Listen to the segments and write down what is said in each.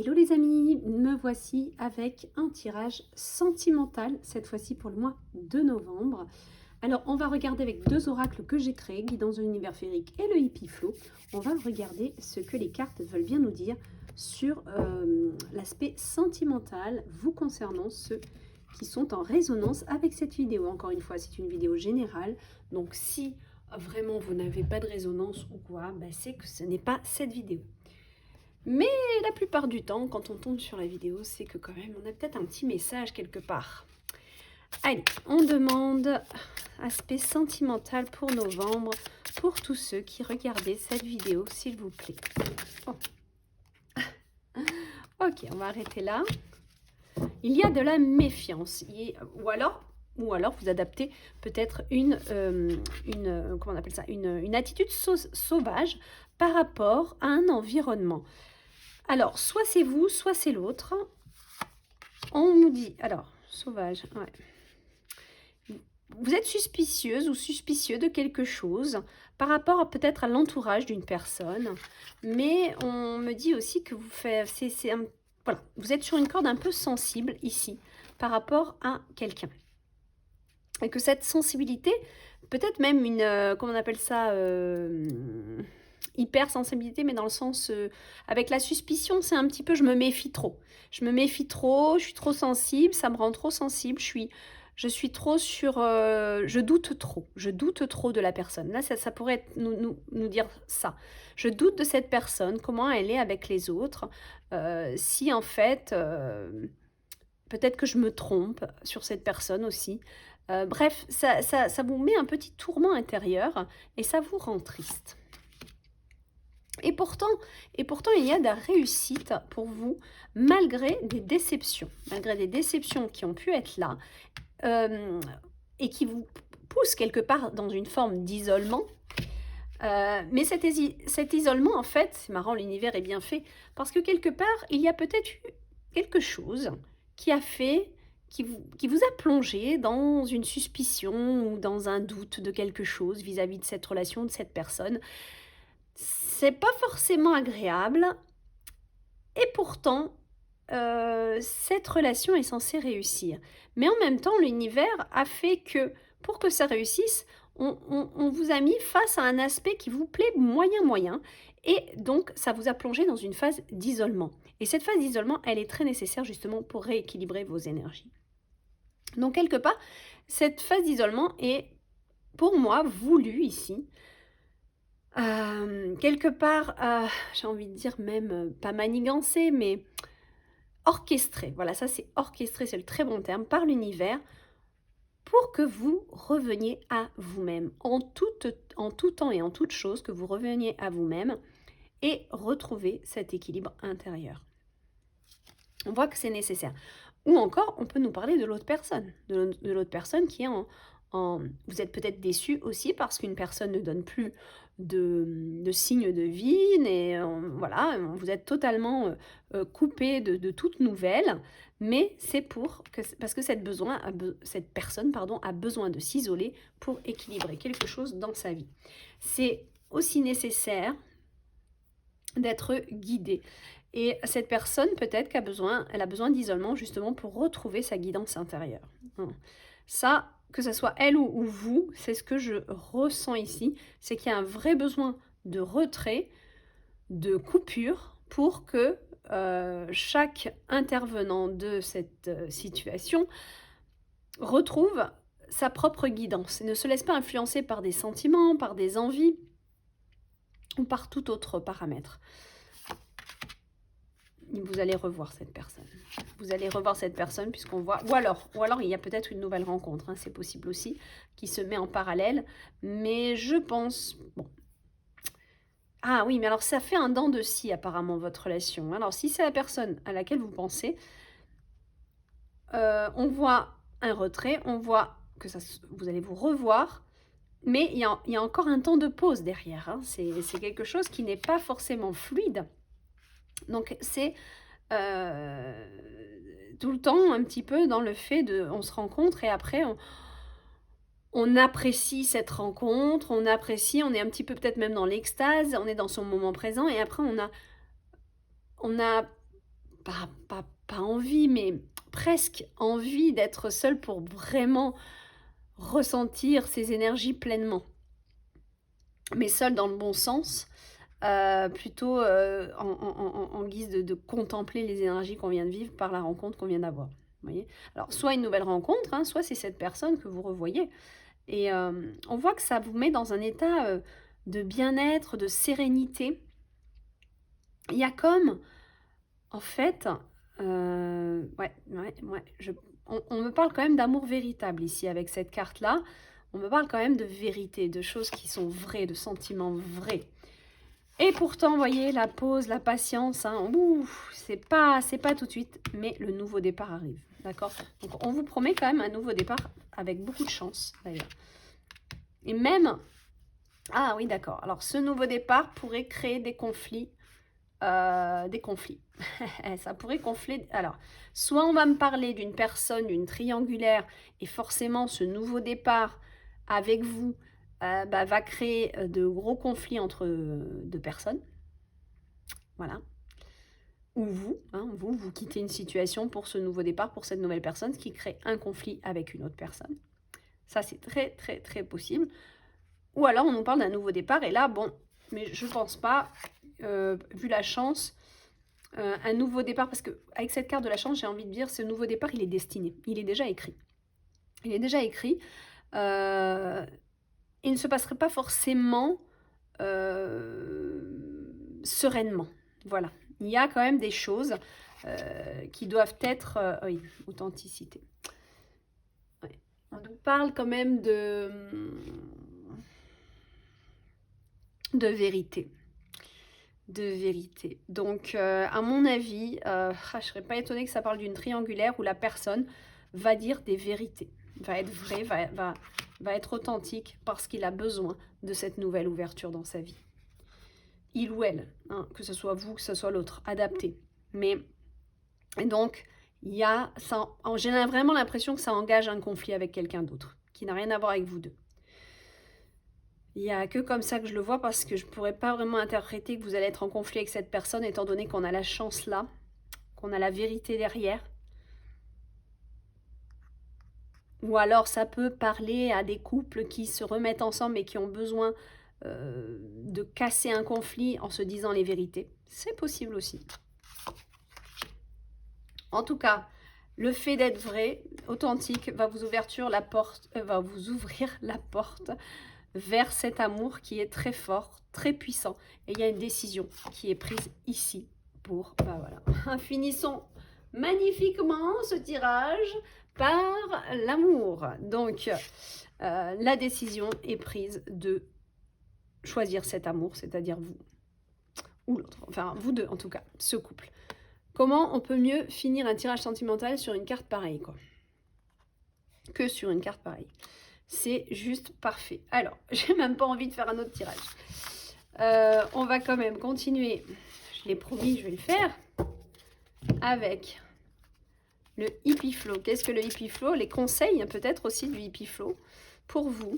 Hello les amis, me voici avec un tirage sentimental, cette fois-ci pour le mois de novembre. Alors on va regarder avec deux oracles que j'ai créés, Guidance de l'univers féerique et le Hippie Flow. On va regarder ce que les cartes veulent bien nous dire sur l'aspect sentimental vous concernant, ceux qui sont en résonance avec cette vidéo. Encore une fois, c'est une vidéo générale, donc si vraiment vous n'avez pas de résonance ou quoi, c'est que ce n'est pas cette vidéo. Mais la plupart du temps, quand on tombe sur la vidéo, c'est que quand même, on a peut-être un petit message quelque part. Allez, on demande aspect sentimental pour novembre, pour tous ceux qui regardaient cette vidéo, s'il vous plaît. Oh. Ok, on va arrêter là. Il y a de la méfiance, ou alors vous adaptez peut-être comment on appelle ça, une attitude sauvage par rapport à un environnement. Alors, soit c'est vous, soit c'est l'autre. On nous dit, alors, sauvage, ouais. Vous êtes suspicieuse ou suspicieux de quelque chose par rapport peut-être à l'entourage d'une personne, mais on me dit aussi que vous faites, voilà, vous êtes sur une corde un peu sensible ici par rapport à quelqu'un. Et que cette sensibilité, peut-être même une, comment on appelle ça, hypersensibilité, mais dans le sens, avec la suspicion, c'est un petit peu, je me méfie trop. Je me méfie trop, je suis trop sensible, ça me rend trop sensible, je suis trop sur, je doute trop de la personne. Là, ça pourrait être, nous dire ça. Je doute de cette personne, comment elle est avec les autres, si en fait, peut-être que je me trompe sur cette personne aussi. Bref, ça vous met un petit tourment intérieur et ça vous rend triste. Et pourtant, il y a de la réussite pour vous, malgré des déceptions qui ont pu être là, et qui vous poussent quelque part dans une forme d'isolement. Mais cet isolement, en fait, c'est marrant, l'univers est bien fait, parce que quelque part, il y a peut-être eu quelque chose qui a fait, qui vous a plongé dans une suspicion ou dans un doute de quelque chose vis-à-vis de cette relation, de cette personne. C'est pas forcément agréable et pourtant, cette relation est censée réussir. Mais en même temps, l'univers a fait que, pour que ça réussisse, on vous a mis face à un aspect qui vous plaît moyen et donc ça vous a plongé dans une phase d'isolement. Et cette phase d'isolement, elle est très nécessaire justement pour rééquilibrer vos énergies. Donc quelque part, cette phase d'isolement est, pour moi, voulue ici. Quelque part, j'ai envie de dire même, pas manigancé, mais orchestré. Voilà, ça c'est orchestré, c'est le très bon terme, par l'univers, pour que vous reveniez à vous-même. En tout temps et en toute chose, que vous reveniez à vous-même et retrouver cet équilibre intérieur. On voit que c'est nécessaire. Ou encore, on peut nous parler de l'autre personne, de l'autre personne qui est vous êtes peut-être déçu aussi parce qu'une personne ne donne plus de signes de vie, voilà, vous êtes totalement coupé de toute nouvelle, mais c'est parce que cette personne a besoin de s'isoler pour équilibrer quelque chose dans sa vie. C'est aussi nécessaire d'être guidée. Et cette personne, peut-être elle a besoin d'isolement justement pour retrouver sa guidance intérieure. Ça, que ce soit elle ou vous, c'est ce que je ressens ici, c'est qu'il y a un vrai besoin de retrait, de coupure, pour que chaque intervenant de cette situation retrouve sa propre guidance et ne se laisse pas influencer par des sentiments, par des envies ou par tout autre paramètre. Vous allez revoir cette personne. Vous allez revoir cette personne puisqu'on voit... Ou alors il y a peut-être une nouvelle rencontre, c'est possible aussi, qui se met en parallèle. Mais je pense... Bon. Ah oui, mais alors ça fait un dent de scie apparemment, votre relation. Alors si c'est la personne à laquelle vous pensez, on voit un retrait, on voit que vous allez vous revoir, mais il y a encore un temps de pause derrière. C'est quelque chose qui n'est pas forcément fluide. Donc c'est tout le temps un petit peu dans le fait on se rencontre et après on apprécie cette rencontre, on est un petit peu peut-être même dans l'extase, on est dans son moment présent et après on a pas envie, mais presque envie d'être seul pour vraiment ressentir ces énergies pleinement. Mais seul dans le bon sens, plutôt en guise de contempler les énergies qu'on vient de vivre par la rencontre qu'on vient d'avoir. Vous voyez? Alors, soit une nouvelle rencontre, hein, soit c'est cette personne que vous revoyez. Et on voit que ça vous met dans un état de bien-être, de sérénité. Il y a comme, en fait, on me parle quand même d'amour véritable ici avec cette carte-là. On me parle quand même de vérité, de choses qui sont vraies, de sentiments vrais. Et pourtant, vous voyez, la pause, la patience, hein, c'est pas tout de suite, mais le nouveau départ arrive, d'accord? Donc, on vous promet quand même un nouveau départ avec beaucoup de chance, d'ailleurs. Et même, ah oui, d'accord, alors ce nouveau départ pourrait créer des conflits, ça pourrait confler, alors, soit on va me parler d'une personne, d'une triangulaire, et forcément, ce nouveau départ avec vous, va créer de gros conflits entre deux personnes. Voilà. Ou vous, hein, vous quittez une situation pour ce nouveau départ, pour cette nouvelle personne, ce qui crée un conflit avec une autre personne. Ça, c'est très, très, très possible. Ou alors, on nous parle d'un nouveau départ, et là, bon, mais je pense pas, vu la chance, un nouveau départ, parce qu'avec cette carte de la chance, j'ai envie de dire, ce nouveau départ, il est destiné. Il est déjà écrit. Il est déjà écrit. Il ne se passerait pas forcément sereinement. Voilà. Il y a quand même des choses qui doivent être... oui, authenticité. Ouais. On nous parle quand même de vérité. De vérité. Donc, à mon avis, je ne serais pas étonnée que ça parle d'une triangulaire où la personne va dire des vérités, va être vrai, va être authentique parce qu'il a besoin de cette nouvelle ouverture dans sa vie. Il ou elle, hein, que ce soit vous, que ce soit l'autre, adapté. Mais, et donc, il y a, j'ai vraiment l'impression que ça engage un conflit avec quelqu'un d'autre, qui n'a rien à voir avec vous deux. Il n'y a que comme ça que je le vois, parce que je ne pourrais pas vraiment interpréter que vous allez être en conflit avec cette personne, étant donné qu'on a la chance là, qu'on a la vérité derrière. Ou alors ça peut parler à des couples qui se remettent ensemble et qui ont besoin de casser un conflit en se disant les vérités. C'est possible aussi. En tout cas, le fait d'être vrai, authentique, va vous ouvrir la porte vers cet amour qui est très fort, très puissant. Et il y a une décision qui est prise ici pour... voilà. Finissons magnifiquement ce tirage par l'amour. Donc, la décision est prise de choisir cet amour, c'est-à-dire vous ou l'autre. Enfin, vous deux en tout cas, ce couple. Comment on peut mieux finir un tirage sentimental sur une carte pareille, quoi, que sur une carte pareille? C'est juste parfait. Alors, j'ai même pas envie de faire un autre tirage. On va quand même continuer. Je l'ai promis, je vais le faire. Avec le Hippie Flow. Qu'est-ce que le Hippie Flow? Les conseils, peut-être aussi du Hippie Flow pour vous.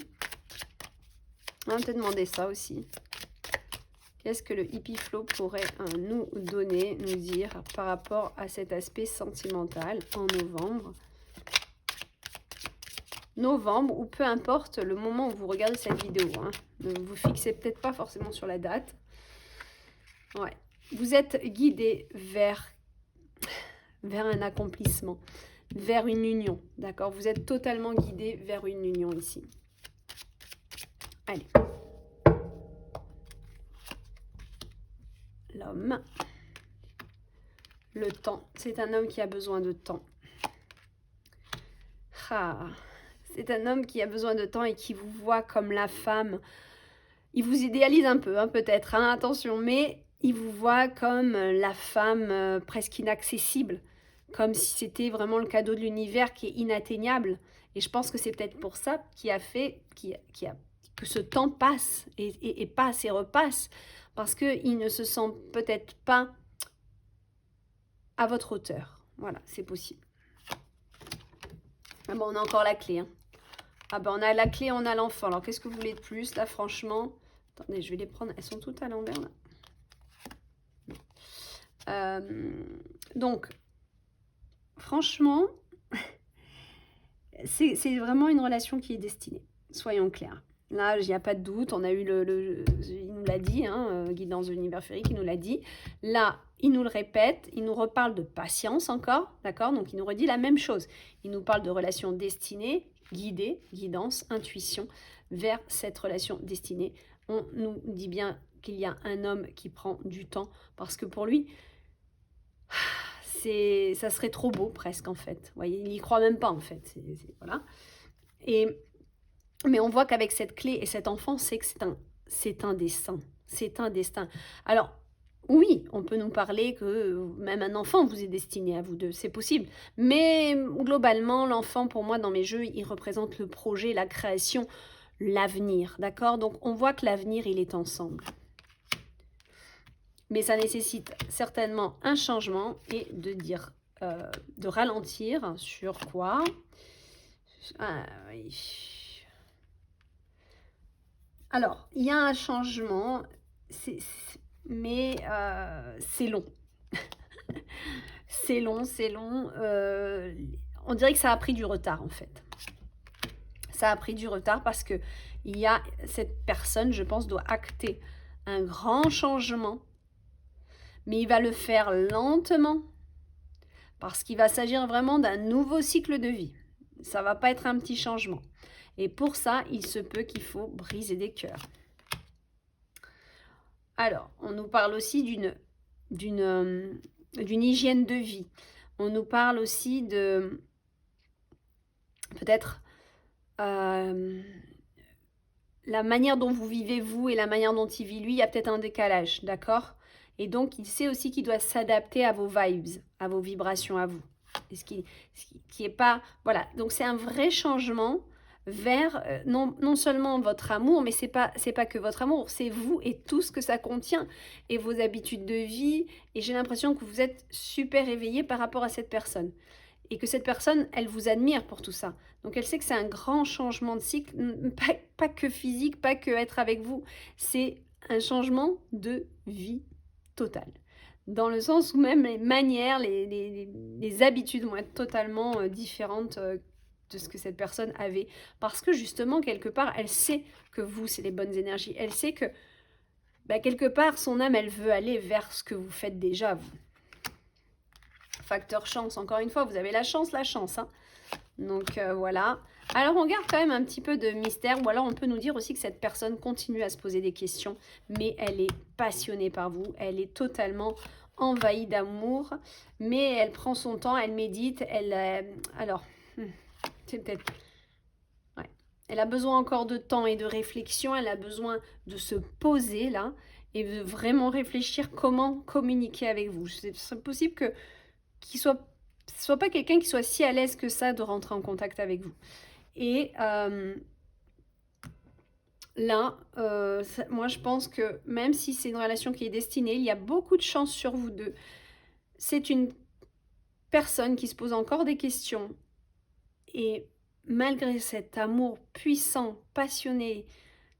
On va te demander ça aussi. Qu'est-ce que le Hippie Flow pourrait nous donner, nous dire par rapport à cet aspect sentimental en novembre? Novembre, ou peu importe le moment où vous regardez cette vidéo. Hein. Ne vous fixez peut-être pas forcément sur la date. Ouais. Vous êtes guidé vers un accomplissement, vers une union. D'accord? Vous êtes totalement guidé vers une union ici. Allez. L'homme. Le temps. C'est un homme qui a besoin de temps. Ah. C'est un homme qui a besoin de temps et qui vous voit comme la femme. Il vous idéalise un peu, hein, peut-être, hein, attention, mais il vous voit comme la femme presque inaccessible, comme si c'était vraiment le cadeau de l'univers qui est inatteignable. Et je pense que c'est peut-être pour ça qui a fait que ce temps passe et passe et repasse, parce qu'il ne se sent peut-être pas à votre hauteur. Voilà, c'est possible. Ah bon, on a encore la clé, hein. Ah ben on a la clé, on a l'enfant. Alors qu'est-ce que vous voulez de plus là, franchement? Attendez, je vais les prendre. Elles sont toutes à l'envers là. Donc, franchement, c'est vraiment une relation qui est destinée. Soyons clairs. Là, il n'y a pas de doute. On a eu il nous l'a dit, hein, Guidance de l'univers féerique, il nous l'a dit. Là, il nous le répète. Il nous reparle de patience encore. D'accord? Donc, il nous redit la même chose. Il nous parle de relation destinée, guidée, guidance, intuition vers cette relation destinée. On nous dit bien qu'il y a un homme qui prend du temps parce que pour lui, ça serait trop beau presque en fait. Vous voyez, il n'y croit même pas en fait. Voilà. Mais on voit qu'avec cette clé et cet enfant, c'est que c'est un destin. C'est un destin. Alors, oui, on peut nous parler que même un enfant vous est destiné à vous deux, c'est possible. Mais globalement, l'enfant, pour moi, dans mes jeux, il représente le projet, la création, l'avenir. D'accord? Donc, on voit que l'avenir, il est ensemble. Mais ça nécessite certainement un changement et de ralentir sur quoi? Oui. Alors, il y a un changement, mais c'est long. C'est long, c'est long. On dirait que ça a pris du retard en fait. Ça a pris du retard parce que cette personne, je pense, doit acter un grand changement. Mais il va le faire lentement parce qu'il va s'agir vraiment d'un nouveau cycle de vie. Ça ne va pas être un petit changement. Et pour ça, il se peut qu'il faut briser des cœurs. Alors, on nous parle aussi d'une hygiène de vie. On nous parle aussi de peut-être la manière dont vous vivez vous et la manière dont il vit lui, il y a peut-être un décalage, d'accord? Et donc, il sait aussi qu'il doit s'adapter à vos vibes, à vos vibrations, à vous. Ce qui est pas... Voilà, donc c'est un vrai changement vers non seulement votre amour, mais c'est pas que votre amour, c'est vous et tout ce que ça contient, et vos habitudes de vie, et j'ai l'impression que vous êtes super éveillé par rapport à cette personne. Et que cette personne, elle vous admire pour tout ça. Donc elle sait que c'est un grand changement de cycle, pas que physique, pas que être avec vous, c'est un changement de vie totale. Dans le sens où même les manières, les habitudes vont être totalement différentes de ce que cette personne avait. Parce que justement, quelque part, elle sait que vous, c'est les bonnes énergies. Elle sait que, quelque part, son âme, elle veut aller vers ce que vous faites déjà, vous. Facteur chance, encore une fois, vous avez la chance. Hein. Donc voilà. Alors on garde quand même un petit peu de mystère, ou alors on peut nous dire aussi que cette personne continue à se poser des questions, mais elle est passionnée par vous, elle est totalement envahie d'amour, mais elle prend son temps, elle médite, c'est peut-être... Ouais. Elle a besoin encore de temps et de réflexion, elle a besoin de se poser là, et de vraiment réfléchir comment communiquer avec vous. C'est possible qu'il soit pas quelqu'un qui soit si à l'aise que ça de rentrer en contact avec vous. Et là, moi je pense que même si c'est une relation qui est destinée, il y a beaucoup de chance sur vous deux. C'est une personne qui se pose encore des questions. Et malgré cet amour puissant, passionné,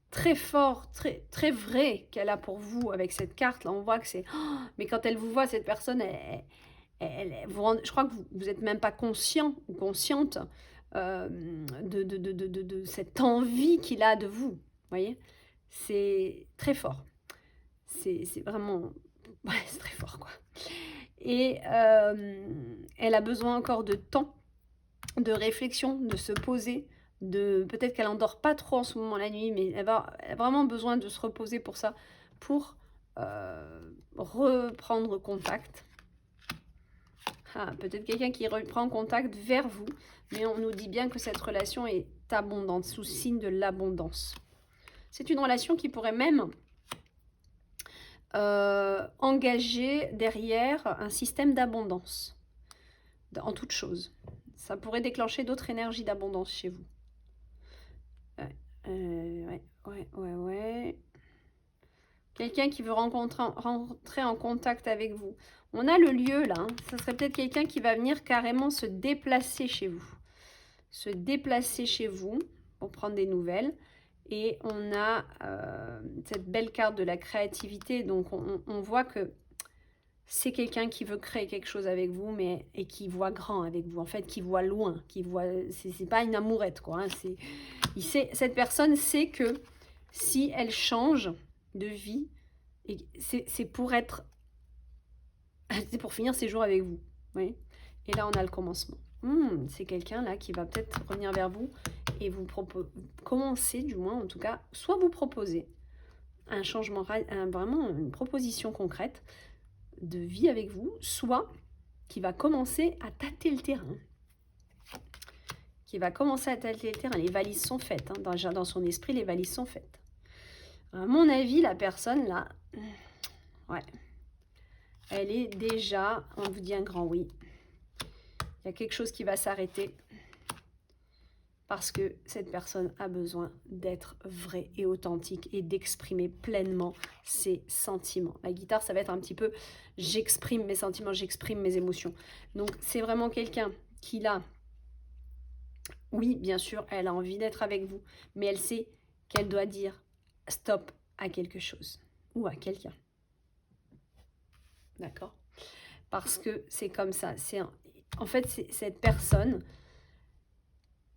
très fort, très, très vrai qu'elle a pour vous avec cette carte, là on voit que c'est... Oh, mais quand elle vous voit, cette personne, je crois que vous n'êtes même pas conscient ou consciente de cette envie qu'il a de vous. Voyez, c'est très fort. C'est vraiment... Ouais, c'est très fort, quoi. Et elle a besoin encore de temps, de réflexion, de se poser, peut-être qu'elle n'endort pas trop en ce moment la nuit, mais elle a vraiment besoin de se reposer pour ça, pour reprendre contact. Peut-être quelqu'un qui reprend contact vers vous, mais on nous dit bien que cette relation est abondante, sous signe de l'abondance. C'est une relation qui pourrait même engager derrière un système d'abondance, en toute chose. Ça pourrait déclencher d'autres énergies d'abondance chez vous. Ouais. Quelqu'un qui veut rentrer en contact avec vous. On a le lieu là, hein. Ça serait peut-être quelqu'un qui va venir carrément se déplacer chez vous. Se déplacer chez vous pour prendre des nouvelles. Et on a cette belle carte de la créativité. Donc on voit que c'est quelqu'un qui veut créer quelque chose avec vous, mais et qui voit grand avec vous, en fait, qui voit loin, qui voit, c'est pas une amourette, quoi. Hein, cette personne sait que si elle change de vie, c'est pour être, c'est pour finir ses jours avec vous. Oui. Et là, on a le commencement. C'est quelqu'un là qui va peut-être revenir vers vous et vous commencer, du moins, en tout cas, soit vous proposer un changement, vraiment une proposition concrète de vie avec vous, soit qui va commencer à tâter le terrain. Qui va commencer à tâter le terrain. Les valises sont faites. Hein. Dans son esprit, les valises sont faites. À mon avis, la personne là, ouais, elle est déjà, on vous dit un grand oui. Il y a quelque chose qui va s'arrêter parce que cette personne a besoin d'être vraie et authentique et d'exprimer pleinement ses sentiments. La guitare, ça va être un petit peu, j'exprime mes sentiments, j'exprime mes émotions. Donc, c'est vraiment quelqu'un qui là, oui, bien sûr, elle a envie d'être avec vous, mais elle sait qu'elle doit dire stop à quelque chose ou à quelqu'un. D'accord ? Parce que c'est comme ça. En fait, cette personne...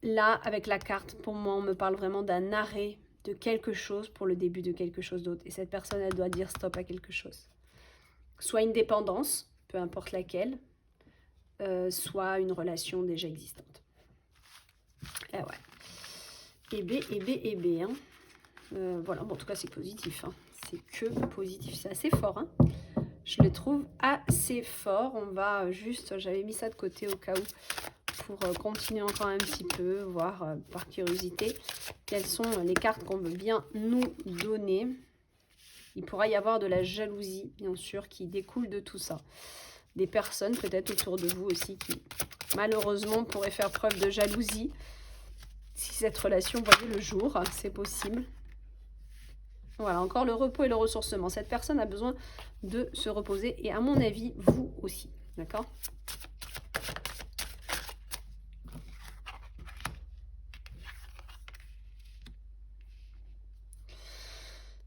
Là, avec la carte, pour moi, on me parle vraiment d'un arrêt de quelque chose pour le début de quelque chose d'autre. Et cette personne, elle doit dire stop à quelque chose. Soit une dépendance, peu importe laquelle, soit une relation déjà existante. Eh ouais. Et B, hein. Voilà, bon, en tout cas, c'est positif. Hein. C'est que positif. C'est assez fort. Hein. Je le trouve assez fort. On va juste... J'avais mis ça de côté au cas où, pour continuer encore un petit peu, voir par curiosité, quelles sont les cartes qu'on veut bien nous donner. Il pourra y avoir de la jalousie, bien sûr, qui découle de tout ça. Des personnes peut-être autour de vous aussi qui, malheureusement, pourraient faire preuve de jalousie. Si cette relation voyait le jour, c'est possible. Voilà, encore le repos et le ressourcement. Cette personne a besoin de se reposer et à mon avis, vous aussi. D'accord ?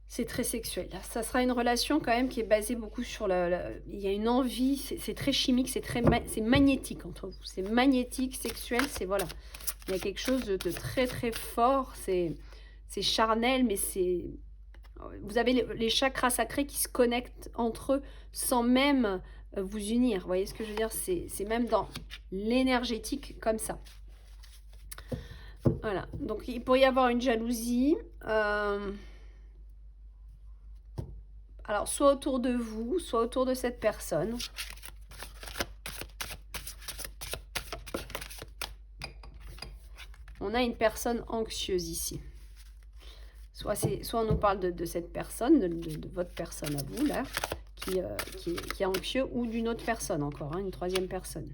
C'est très sexuel. Ça sera une relation quand même qui est basée beaucoup sur il y a une envie, c'est très chimique, c'est magnétique entre vous. C'est magnétique, sexuel, c'est voilà. Il y a quelque chose de très très fort, c'est charnel, mais c'est... Vous avez les chakras sacrés qui se connectent entre eux sans même vous unir. Vous voyez ce que je veux dire? C'est même dans l'énergétique comme ça. Voilà. Donc il pourrait y avoir une jalousie. Alors, soit autour de vous, soit autour de cette personne. On a une personne anxieuse ici. Soit on nous parle de cette personne, de votre personne à vous, là, qui est anxieux, ou d'une autre personne encore, hein, une troisième personne.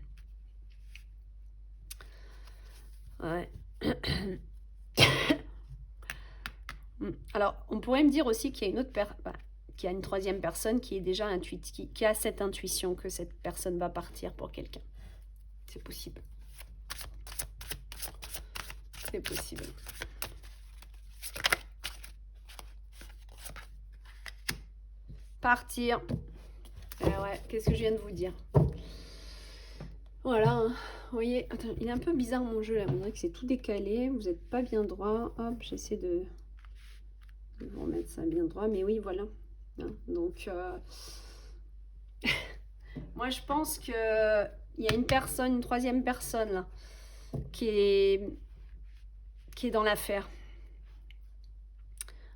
Ouais. Alors, on pourrait me dire aussi qu'il y a une autre personne... qu'il y a une troisième personne qui est déjà qui a cette intuition que cette personne va partir pour quelqu'un. C'est possible. C'est possible. Partir. Ouais, qu'est-ce que je viens de vous dire? Voilà. Hein. Vous voyez, attends, il est un peu bizarre mon jeu là. On dirait que c'est tout décalé. Vous n'êtes pas bien droit. Hop, j'essaie de vous remettre ça bien droit. Mais oui, voilà. Donc, moi, je pense qu'il y a une personne, une troisième personne, là, qui est dans l'affaire.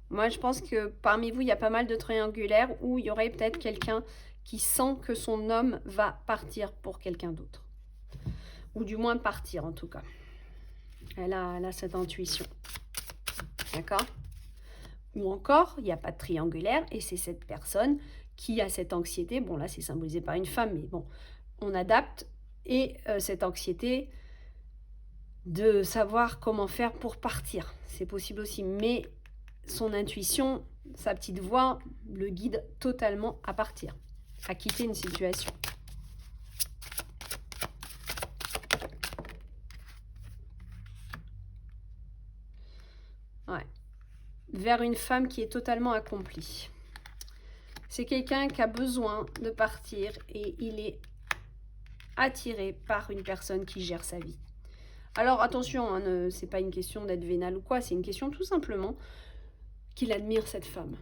Moi, je pense que parmi vous, il y a pas mal de triangulaires où il y aurait peut-être quelqu'un qui sent que son homme va partir pour quelqu'un d'autre. Ou du moins partir, en tout cas. Elle a cette intuition. D'accord ? Ou encore, il n'y a pas de triangulaire et c'est cette personne qui a cette anxiété. Bon, là, c'est symbolisé par une femme, mais bon, on adapte. Et cette anxiété de savoir comment faire pour partir. C'est possible aussi, mais son intuition, sa petite voix, le guide totalement à partir, à quitter une situation. Ouais. Vers une femme qui est totalement accomplie. C'est quelqu'un qui a besoin de partir et il est attiré par une personne qui gère sa vie. Alors attention, hein, c'est pas une question d'être vénal ou quoi, c'est une question tout simplement qu'il admire cette femme.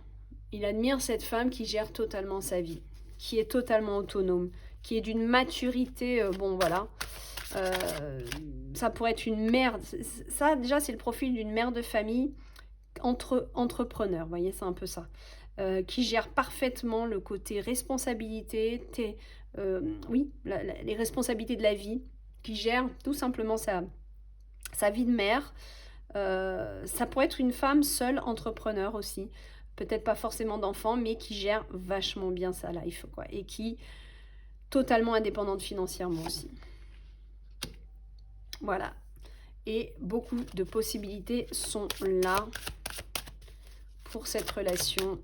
Il admire cette femme qui gère totalement sa vie, qui est totalement autonome, qui est d'une maturité, bon voilà, ça pourrait être une mère, ça déjà c'est le profil d'une mère de famille entrepreneur, vous voyez, c'est un peu ça, qui gère parfaitement le côté responsabilité, oui, les responsabilités de la vie, qui gère tout simplement sa vie de mère. Ça pourrait être une femme seule entrepreneur aussi, peut-être pas forcément d'enfant, mais qui gère vachement bien sa life, quoi, et qui totalement indépendante financièrement aussi. Voilà. Et beaucoup de possibilités sont là pour cette relation.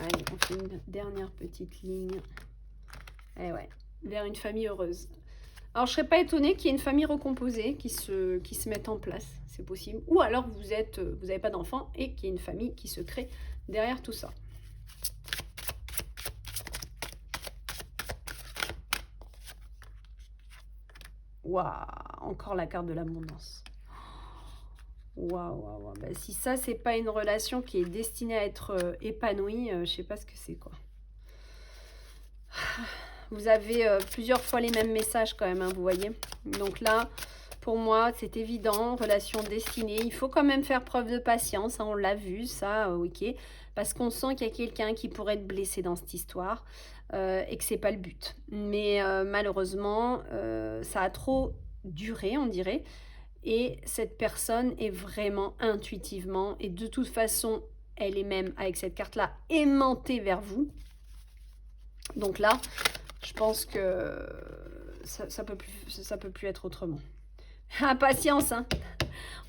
Allez, on fait une dernière petite ligne. Et ouais, vers une famille heureuse. Alors, je ne serais pas étonnée qu'il y ait une famille recomposée qui se mette en place, c'est possible. Ou alors, vous n'avez pas d'enfants et qu'il y ait une famille qui se crée derrière tout ça. Waouh, encore la carte de l'abondance. Waouh, waouh, waouh. Bah, si ça, c'est pas une relation qui est destinée à être épanouie, je sais pas ce que c'est, quoi. Vous avez plusieurs fois les mêmes messages quand même, hein, vous voyez. Donc là, pour moi, c'est évident, relation destinée. Il faut quand même faire preuve de patience, hein, on l'a vu, ça, ok. Parce qu'on sent qu'il y a quelqu'un qui pourrait être blessé dans cette histoire et que c'est pas le but. Mais malheureusement, ça a trop duré, on dirait. Et cette personne est vraiment intuitivement, et de toute façon, elle est même, avec cette carte-là, aimantée vers vous. Donc là, je pense que ça peut plus être autrement. Ah, patience, hein.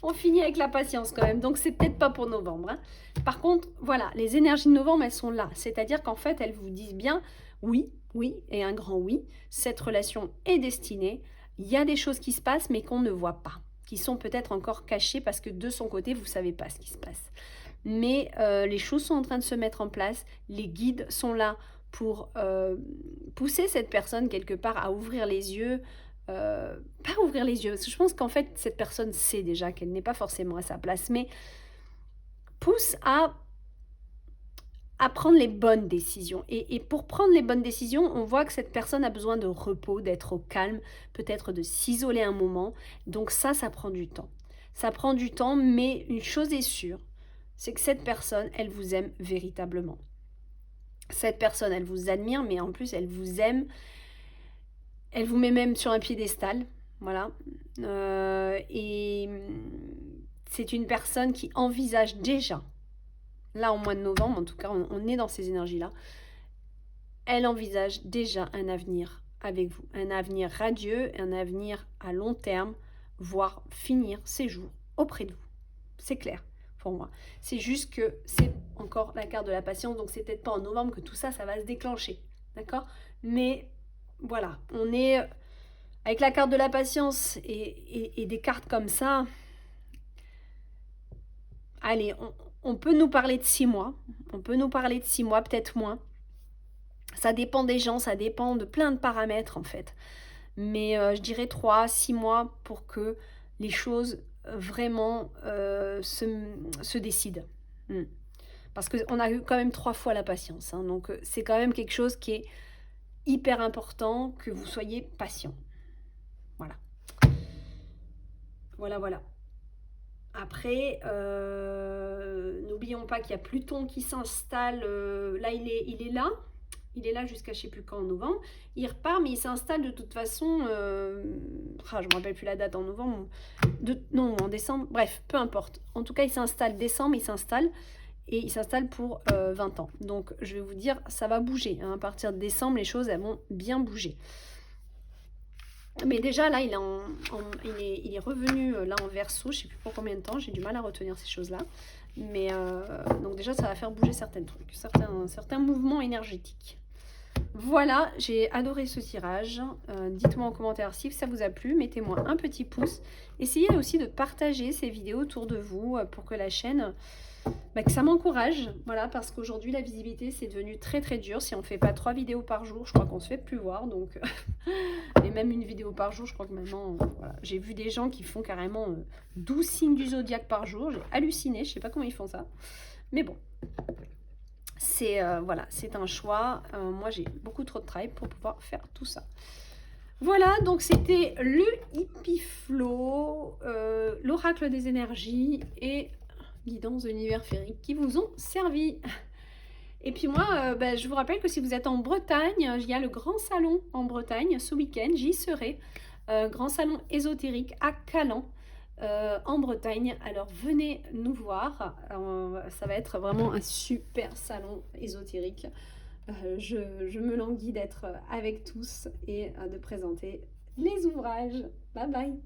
On finit avec la patience quand même. Donc, c'est peut-être pas pour novembre, hein. Par contre, voilà, les énergies de novembre, elles sont là. C'est-à-dire qu'en fait, elles vous disent bien, oui, oui, et un grand oui, cette relation est destinée. Il y a des choses qui se passent, mais qu'on ne voit pas, qui sont peut-être encore cachées parce que de son côté, vous ne savez pas ce qui se passe. Mais les choses sont en train de se mettre en place. Les guides sont là pour pousser cette personne quelque part à ouvrir les yeux, pas ouvrir les yeux, parce que je pense qu'en fait cette personne sait déjà qu'elle n'est pas forcément à sa place, mais pousse à prendre les bonnes décisions. Et pour prendre les bonnes décisions, on voit que cette personne a besoin de repos, d'être au calme, peut-être de s'isoler un moment. Donc ça prend du temps. Ça prend du temps, mais une chose est sûre, c'est que cette personne, elle vous aime véritablement. Cette personne, elle vous admire, mais en plus, elle vous aime. Elle vous met même sur un piédestal. Voilà. Et c'est une personne qui envisage déjà, là, en mois de novembre, en tout cas, on est dans ces énergies-là, elle envisage déjà un avenir avec vous. Un avenir radieux, un avenir à long terme, voire finir ses jours auprès de vous. C'est clair pour moi. C'est juste que c'est encore la carte de la patience, donc c'est peut-être pas en novembre que tout ça, ça va se déclencher. D'accord ? Mais voilà, on est avec la carte de la patience et des cartes comme ça. Allez, on peut nous parler de 6 mois. On peut nous parler de 6 mois, peut-être moins. Ça dépend des gens, ça dépend de plein de paramètres en fait. Mais je dirais 3-6 mois pour que les choses vraiment se décident. Parce qu'on a eu quand même 3 fois la patience. Hein, donc c'est quand même quelque chose qui est hyper important que vous soyez patient. Voilà. Voilà. Après, n'oublions pas qu'il y a Pluton qui s'installe. Là, il est là. Il est là jusqu'à je ne sais plus quand, en novembre. Il repart, mais il s'installe de toute façon... je ne me rappelle plus la date, en novembre. Non, en décembre. Bref, peu importe. En tout cas, il s'installe décembre, il s'installe. Et il s'installe pour 20 ans. Donc, je vais vous dire, ça va bouger. Hein. À partir de décembre, les choses, elles vont bien bouger. Mais déjà, là, il est revenu là en Verseau. Je ne sais plus pour combien de temps. J'ai du mal à retenir ces choses-là. Mais donc déjà, ça va faire bouger certains trucs. Certains mouvements énergétiques. Voilà, j'ai adoré ce tirage. Dites-moi en commentaire si ça vous a plu. Mettez-moi un petit pouce. Essayez aussi de partager ces vidéos autour de vous pour que la chaîne bah, que ça m'encourage, voilà, parce qu'aujourd'hui la visibilité c'est devenu très très dur. Si on fait pas 3 vidéos par jour, je crois qu'on se fait plus voir, donc et même une vidéo par jour, je crois que maintenant, voilà. J'ai vu des gens qui font carrément 12 signes du zodiaque par jour, j'ai halluciné, je sais pas comment ils font ça, mais bon, c'est voilà, c'est un choix. Moi j'ai beaucoup trop de travail pour pouvoir faire tout ça. Voilà, donc c'était le Hippie Flow, l'oracle des énergies et guidance de l'univers féerique qui vous ont servi. Et puis moi, bah, je vous rappelle que si vous êtes en Bretagne, il y a le grand salon en Bretagne ce week-end, j'y serai. Grand salon ésotérique à Calan, en Bretagne. Alors venez nous voir, ça va être vraiment un super salon ésotérique. Je me languis d'être avec tous et de présenter les ouvrages. Bye bye!